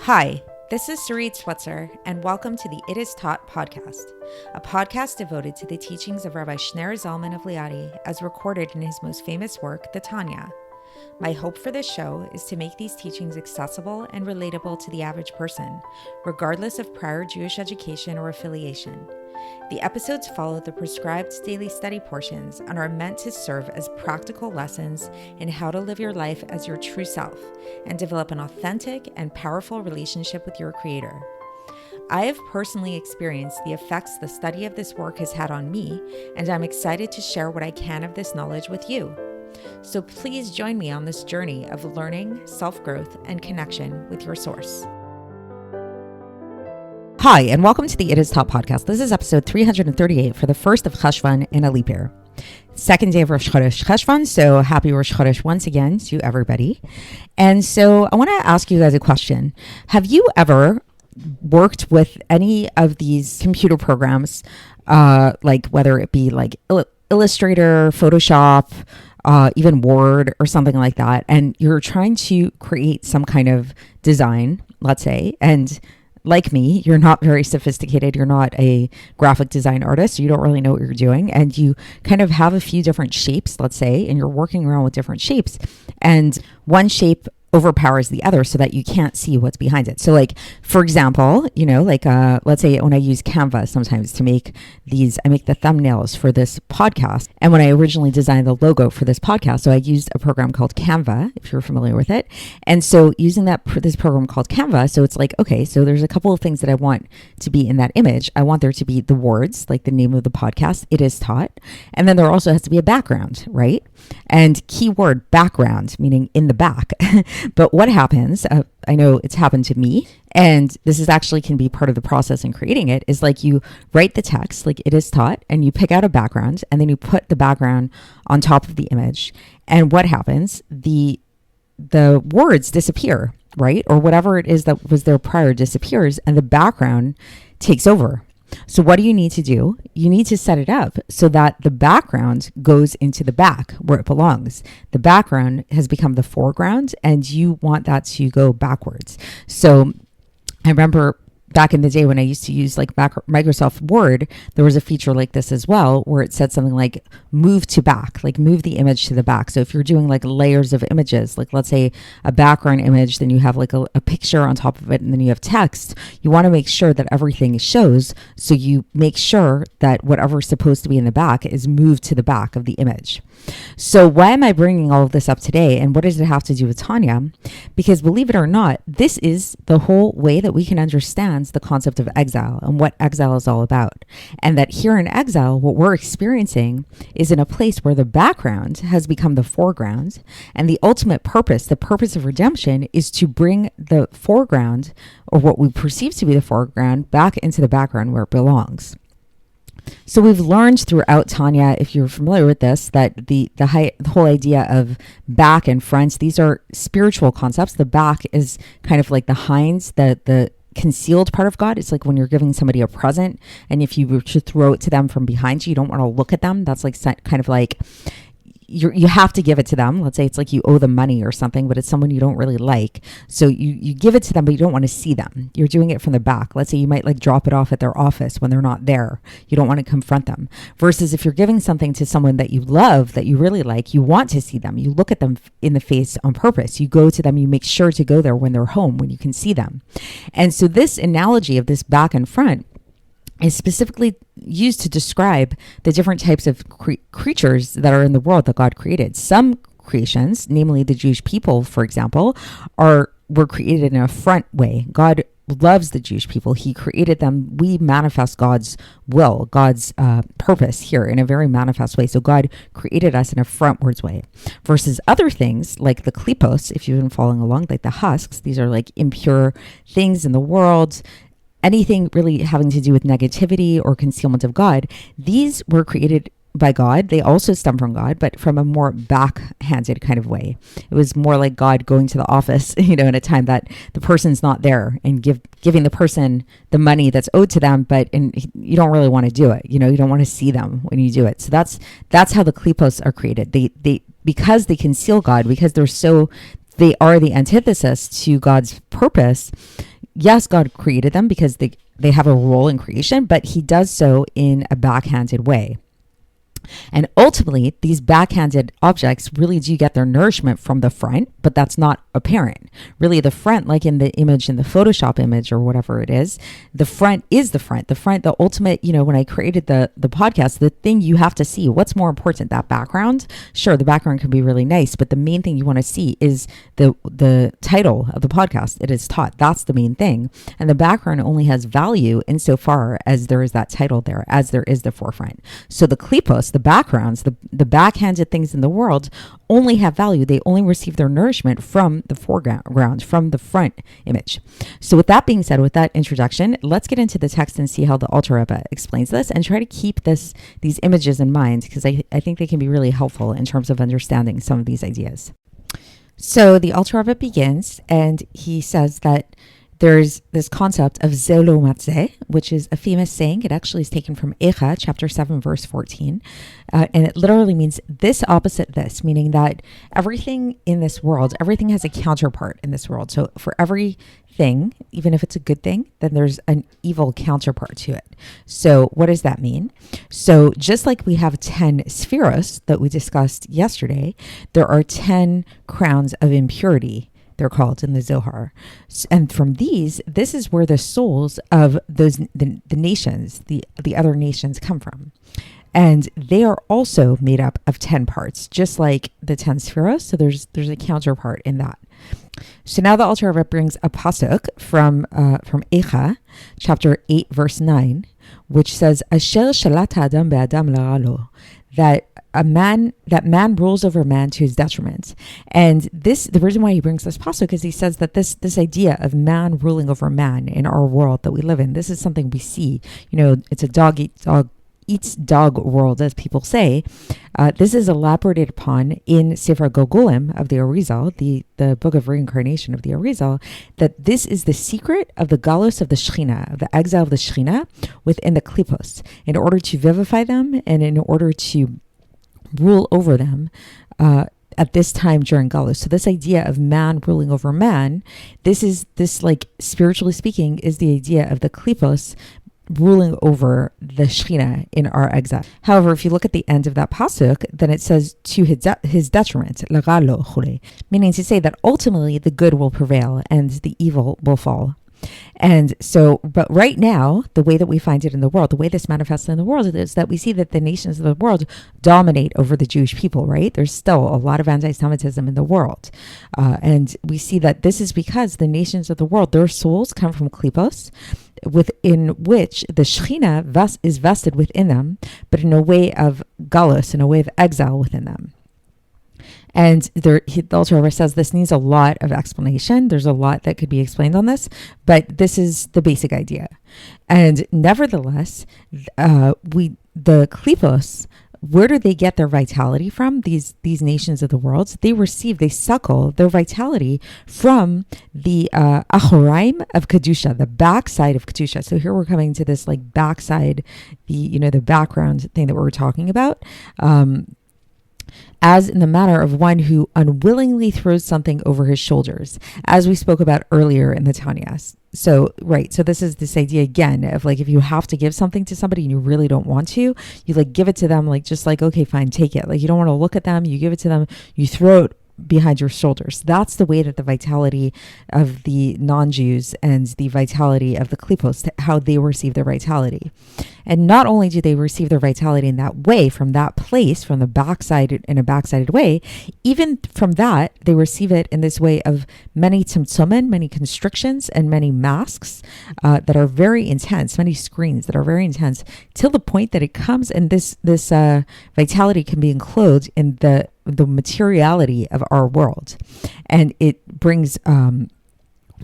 Hi, this is Sarit Switzer, and welcome to the It Is Taught podcast, a podcast devoted to the teachings of Rabbi Shneur Zalman of Liadi as recorded in his most famous work, the Tanya. My hope for this show is to make these teachings accessible and relatable to the average person, regardless of prior Jewish education or affiliation. The episodes follow the prescribed daily study portions and are meant to serve as practical lessons in how to live your life as your true self and develop an authentic and powerful relationship with your Creator. I have personally experienced the effects the study of this work has had on me, and I'm excited to share what I can of this knowledge with you. So please join me on this journey of learning, self-growth, and connection with your source. Hi, and welcome to the It Is Taught podcast. This is episode 338 for the first of Cheshva in a leap year. Second day of Rosh Chodesh Cheshvan, so happy Rosh Chodesh once again to everybody. And so I want to ask you guys a question. Have you ever worked with any of these computer programs, like whether it be like Illustrator, Photoshop, even Word or something like that, and you're trying to create some kind of design, let's say, and like me, you're not very sophisticated. You're not a graphic design artist. So you don't really know what you're doing. And you kind of have a few different shapes, let's say, and you're working around with different shapes. And one shape overpowers the other so that you can't see what's behind it. So like, for example, let's say when I use Canva sometimes to make I make the thumbnails for this podcast. And when I originally designed the logo for this podcast, so I used a program called Canva, if you're familiar with it. And so using this program called Canva, so it's like, okay, so there's a couple of things that I want to be in that image. I want there to be the words, like the name of the podcast, It Is Taught. And then there also has to be a background, right? And keyword background, meaning in the back. But what happens, I know it's happened to me, and this is actually can be part of the process in creating it, is like you write the text, like It Is Taught, and you pick out a background, and then you put the background on top of the image. And what happens? The words disappear, right? Or whatever it is that was there prior disappears, and the background takes over. So what do you need to do? You need to set it up so that the background goes into the back where it belongs. The background has become the foreground, and you want that to go backwards. So I remember back in the day when I used to use like Microsoft Word, there was a feature like this as well, where it said something like move to back, like move the image to the back. So if you're doing like layers of images, like let's say a background image, then you have like a picture on top of it, and then you have text, you want to make sure that everything shows. So you make sure that whatever's supposed to be in the back is moved to the back of the image. So why am I bringing all of this up today? And what does it have to do with Tanya? Because believe it or not, this is the whole way that we can understand the concept of exile and what exile is all about. And that here in exile, what we're experiencing is in a place where the background has become the foreground, and the ultimate purpose, the purpose of redemption, is to bring the foreground, or what we perceive to be the foreground, back into the background where it belongs. So we've learned throughout Tanya, if you're familiar with this, that the whole idea of back and front, these are spiritual concepts. The back is kind of like the hinds, the concealed part of God. It's like when you're giving somebody a present, and if you were to throw it to them from behind you, you don't want to look at them. That's like kind of like you have to give it to them. Let's say it's like you owe them money or something, but it's someone you don't really like. So you give it to them, but you don't want to see them. You're doing it from the back. Let's say you might like drop it off at their office when they're not there. You don't want to confront them. Versus if you're giving something to someone that you love, that you really like, you want to see them. You look at them in the face on purpose. You go to them. You make sure to go there when they're home, when you can see them. And so this analogy of this back and front is specifically used to describe the different types of creatures that are in the world that God created. Some creations, namely the Jewish people, for example, were created in a front way. God loves the Jewish people. He created them. We manifest God's will, God's purpose here in a very manifest way. So God created us in a frontwards way. Versus other things like the klipos, if you've been following along, like the husks, these are like impure things in the world. Anything really having to do with negativity or concealment of God, these were created by God. They also stem from God, but from a more backhanded kind of way. It was more like God going to the office, in a time that the person's not there, and giving the person the money that's owed to them, but you don't really want to do it. You don't want to see them when you do it. So that's how the klipos are created. They because they conceal God, because they're so they are the antithesis to God's purpose. Yes, God created them because they have a role in creation, but he does so in a backhanded way. And ultimately, these backhanded objects really do get their nourishment from the front, but that's not apparent. Really, the front, like in the image, in the Photoshop image or whatever it is, the front is the front. The front, the ultimate, when I created the podcast, the thing you have to see, what's more important, that background? Sure, the background can be really nice, but the main thing you want to see is the title of the podcast. It is taught. That's the main thing. And the background only has value insofar as there is that title there, as there is the forefront. So the klipos, the backgrounds, the backhanded things in the world only have value. They only receive their nourishment from the foreground, from the front image. So with that being said, with that introduction, let's get into the text and see how the Alter Rebbe explains this, and try to keep these images in mind, because I think they can be really helpful in terms of understanding some of these ideas. So the Alter Rebbe begins, and he says that there's this concept of zelo matzeh, which is a famous saying. It actually is taken from Echa, chapter 7, verse 14. And it literally means this opposite this, meaning that everything in this world, everything has a counterpart in this world. So for everything, even if it's a good thing, then there's an evil counterpart to it. So what does that mean? So just like we have 10 spheros that we discussed yesterday, there are 10 crowns of impurity, they're called in the Zohar. And from these, this is where the souls of the nations, the other nations come from. And they are also made up of 10 parts, just like the 10 spheros. So there's a counterpart in that. So now the Alter Rebbe brings a pasuk from Echa, chapter 8, verse 9, which says, Asher shalata adam be'adam la'alo, that man rules over man to his detriment. And the reason why he brings this pasuk is he says that this idea of man ruling over man in our world that we live in, this is something we see. It's a dog eats dog world, as people say. This is elaborated upon in Sefer Gogulim of the Arizal, the book of reincarnation of the Arizal, that this is the secret of the galus of the Shechina, of the exile of the Shechina within the klipos, in order to vivify them and in order to rule over them at this time during galus. So this idea of man ruling over man, this like spiritually speaking, is the idea of the klipos ruling over the Shechina in our exile. However, if you look at the end of that pasuk, then it says to his detriment, meaning to say that ultimately the good will prevail and the evil will fall. And so, but right now, the way that we find it in the world, the way this manifests in the world is that we see that the nations of the world dominate over the Jewish people, right? There's still a lot of anti-Semitism in the world. And we see that this is because the nations of the world, their souls come from klipos, within which the Shechina is vested within them, but in a way of galus, in a way of exile within them. And the Alter Rebbe says this needs a lot of explanation. There's a lot that could be explained on this, but this is the basic idea. And nevertheless, the klipos, where do they get their vitality from? These nations of the world, they suckle their vitality from the achoraim of kedusha, the backside of kedusha. So here we're coming to this like backside, the background thing that we were talking about. As in the manner of one who unwillingly throws something over his shoulders, as we spoke about earlier in the Tanya. So this is this idea again of like, if you have to give something to somebody and you really don't want to, you like give it to them, like just like, okay, fine, take it. Like you don't want to look at them, you give it to them, you throw it behind your shoulders. That's the way that the vitality of the non-Jews and the vitality of the klipos, how they receive their vitality. And not only do they receive their vitality in that way, from that place, from the backside, in a backsided way, even from that, they receive it in this way of many tzimtzumen, many constrictions, and many masks that are very intense, many screens that are very intense, till the point that it comes, and this vitality can be enclosed in the materiality of our world, and it brings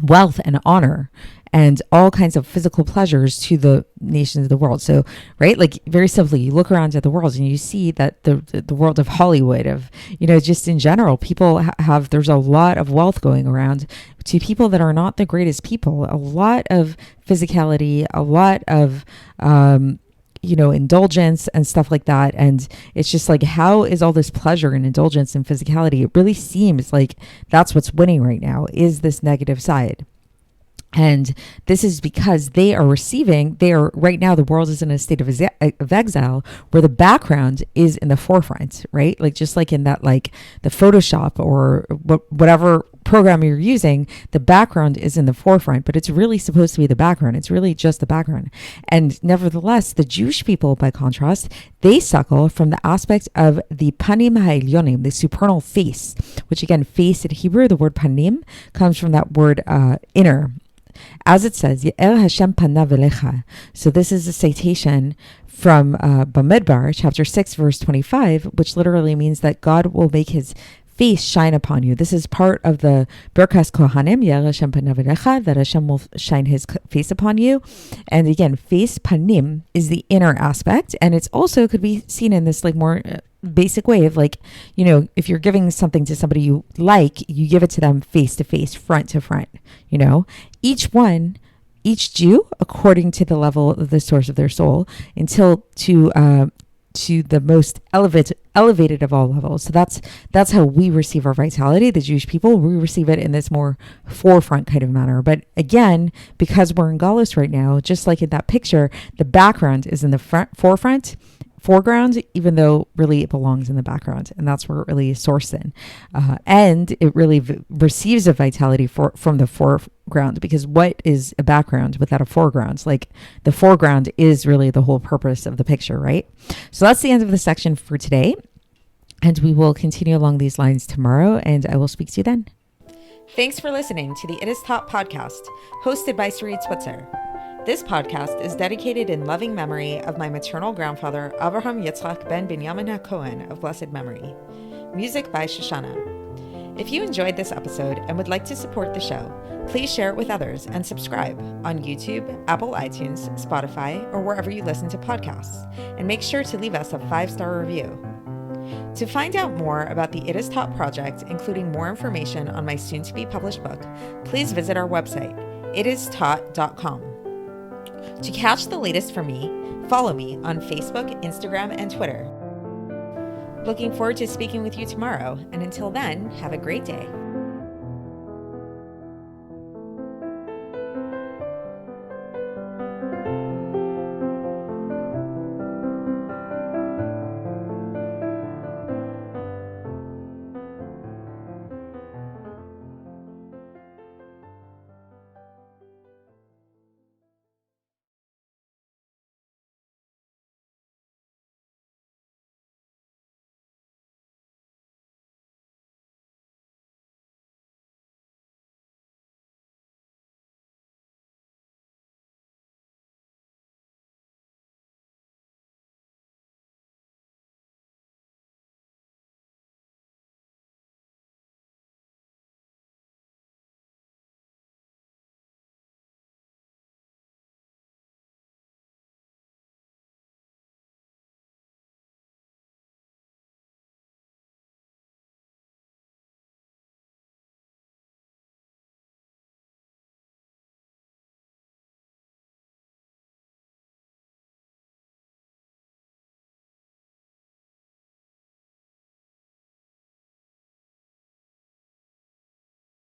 wealth and honor and all kinds of physical pleasures to the nations of the world. So, right, like very simply, you look around at the world and you see that the world of Hollywood, of just in general, people there's a lot of wealth going around to people that are not the greatest people. A lot of physicality, a lot of indulgence and stuff like that. And it's just like, how is all this pleasure and indulgence and physicality? It really seems like that's what's winning right now, is this negative side. And this is because right now, the world is in a state of exile where the background is in the forefront, right? Like, just like in that, like the Photoshop or whatever program you're using, the background is in the forefront, but it's really supposed to be the background. It's really just the background. And nevertheless, the Jewish people, by contrast, they suckle from the aspect of the panim ha'elyonim, the supernal face, which again, face in Hebrew, the word panim comes from that word inner. As it says, Ye'er Hashem panav elecha. So this is a citation from Bamidbar, chapter 6, verse 25, which literally means that God will make his face shine upon you. This is part of the Birkas Kohanim, Ye'er Hashem panav elecha, that Hashem will shine his face upon you. And again, face, panim, is the inner aspect. And it's also could be seen in this like more basic way of like, if you're giving something to somebody you like, you give it to them face to face, front to front, each Jew, according to the level of the source of their soul, until to the most elevated of all levels. So that's how we receive our vitality, the Jewish people. We receive it in this more forefront kind of manner. But again, because we're in Galus right now, just like in that picture, the background is in the foreground, even though really it belongs in the background, and that's where it really is sourced in, and it really receives a vitality from the foreground, because what is a background without a foreground? Like, the foreground is really the whole purpose of the picture, right? So that's the end of the section for today, and we will continue along these lines tomorrow, and I will speak to you then. Thanks for listening to the It Is Taught podcast, hosted by Sarit Switzer. This podcast is dedicated in loving memory of my maternal grandfather, Avraham Yitzchak ben Binyamin HaKohen of blessed memory. Music by Shoshana. If you enjoyed this episode and would like to support the show, please share it with others and subscribe on YouTube, Apple iTunes, Spotify, or wherever you listen to podcasts. And make sure to leave us a 5-star review. To find out more about the It Is Taught project, including more information on my soon-to-be published book, please visit our website, itistaught.com. To catch the latest from me, follow me on Facebook, Instagram, and Twitter. Looking forward to speaking with you tomorrow, and until then, have a great day.